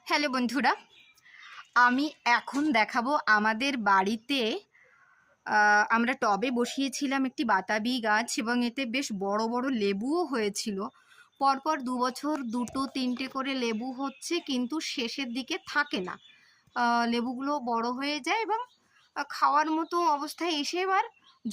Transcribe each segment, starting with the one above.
Hello বন্ধুরা, আমি এখন দেখাবো আমাদের বাড়িতে আমরা টবে বসিয়েছিলাম একটি বাতাবি গাছ এবং এতে বেশ বড় বড় লেবুও হয়েছিল। পরপর 2 বছর 2-3টে করে লেবু হচ্ছে, কিন্তু শেষের দিকে থাকে না। লেবুগুলো বড় হয়ে যায় এবং খাওয়ার মতো অবস্থায় এসে এবার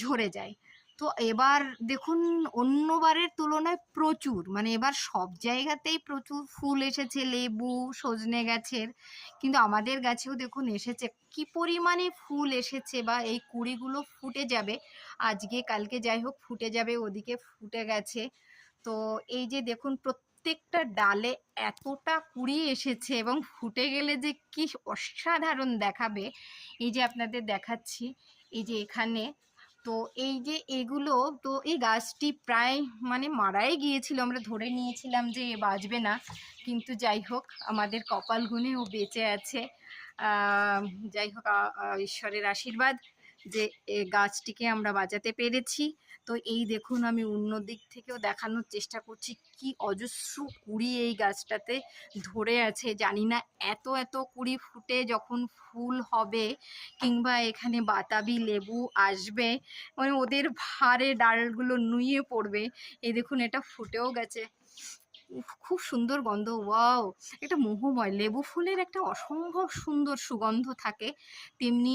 ঝরে যায়। তো এবার দেখুন, অন্যবারের তুলনায় প্রচুর, মানে এবার সব জায়গাতেই প্রচুর ফুল এসেছে লেবু, সজনে গাছের। কিন্তু আমাদের গাছেও দেখুন এসেছে, কি পরিমাণে ফুল এসেছে, বা এই কুঁড়িগুলো ফুটে যাবে আজকে কালকে, যাই হোক ফুটে যাবে, ওদিকে ফুটে গেছে। তো এই যে দেখুন, প্রত্যেকটা ডালে এতটা কুঁড়ি এসেছে এবং ফুটে গেলে যে কি অসাধারণ দেখাবে, এই যে আপনাদের দেখাচ্ছি, এই যে এখানে। তো এই যে এগুলো, তো এই গাছটি প্রায় মানে মারাই গিয়েছিল, আমরা ধরে নিয়েছিলাম যে এ বাঁচবে না, কিন্তু যাই হোক আমাদের কপাল গুণে ও বেঁচে আছে। আহ, যাই হোক, ঈশ্বরের আশীর্বাদ যে গাছটিকে আমরা বাঁচাতে পেরেছি। তো এই দেখুন, আমি অন্য দিক থেকেও দেখানোর চেষ্টা করছি, কি অজস্র কুঁড়ি এই গাছটাতে ধরে আছে। জানি না এত এত কুঁড়ি ফুটে যখন ফুল হবে কিংবা এখানে বাতাবি লেবু আসবে, মানে ওদের ভারে ডালগুলো নুয়ে পড়বে। এই দেখুন, এটা ফুটেও গেছে। উফ, খুব সুন্দর গন্ধ, ওয়াও! একটা মোহময় লেবু ফুলের একটা অসম্ভব সুন্দর সুগন্ধ থাকে, তেমনি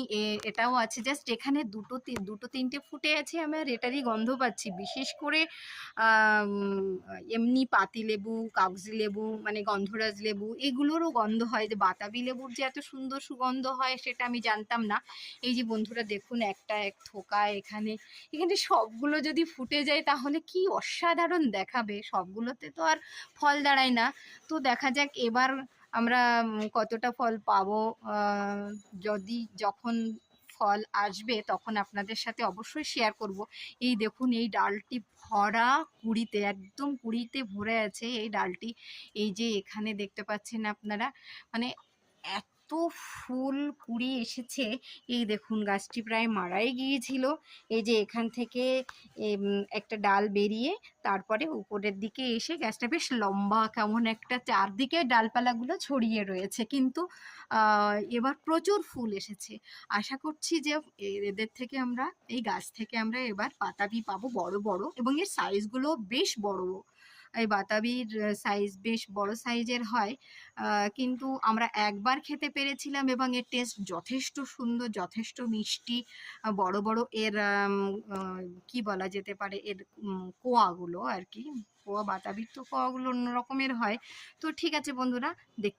এটাও আছে। জাস্ট এখানে দুটো তিনটে ফুটে আছে, আমার এটারই গন্ধ পাচ্ছি। বিশেষ করে আম, এমনি পাতি লেবু, কাগজি লেবু, মানে গন্ধরাজ লেবু, এগুলোরও গন্ধ হয়। যে বাতাবি লেবুর যে এত সুন্দর সুগন্ধ হয় সেটা আমি জানতাম না। এই যে বন্ধুরা দেখুন, একটা এক থোকা এখানে, এখানে সবগুলো যদি ফুটে যায় তাহলে কি অসাধারণ দেখাবে। সবগুলোতে তো আর ফল দাঁড়ায় না। তো দেখা যাক এবার আমরা কতটা ফল পাবো। যদি যখন ফল আসবে তখন আপনাদের সাথে অবশ্যই শেয়ার করব। এই দেখুন, এই ডালটি ভরা কুঁড়িতে, একদম কুঁড়িতে ভরে আছে এই ডালটি। এই যে এখানে দেখতে পাচ্ছেন আপনারা, মানে এত ফুল কুঁড়ি এসেছে। এই দেখুন, গাছটি প্রায় মারাই গিয়েছিল। এই যে এখান থেকে একটা ডাল বেরিয়ে তারপরে উপরের দিকে এসে গাছটা বেশ লম্বা, কেমন একটা চারদিকে ডালপালাগুলো ছড়িয়ে রয়েছে, কিন্তু এবার প্রচুর ফুল এসেছে। আশা করছি যে এদের থেকে আমরা, এই গাছ থেকে আমরা এবার বাতাবি পাবো বড় বড়, এবং এর সাইজগুলো বেশ বড়। এই বাতাবির সাইজ বেশ বড় সাইজের হয়। কিন্তু আমরা একবার খেতে পেরেছিলাম এবং এর টেস্ট যথেষ্ট সুন্দর, যথেষ্ট মিষ্টি। বড় বড় এর কি বলা যেতে পারে, এর কোয়াগুলো আর কি। কোয়া, বাতাবির তো কোয়াগুলো অন্য রকমের হয়। তো ঠিক আছে বন্ধুরা, দেখতে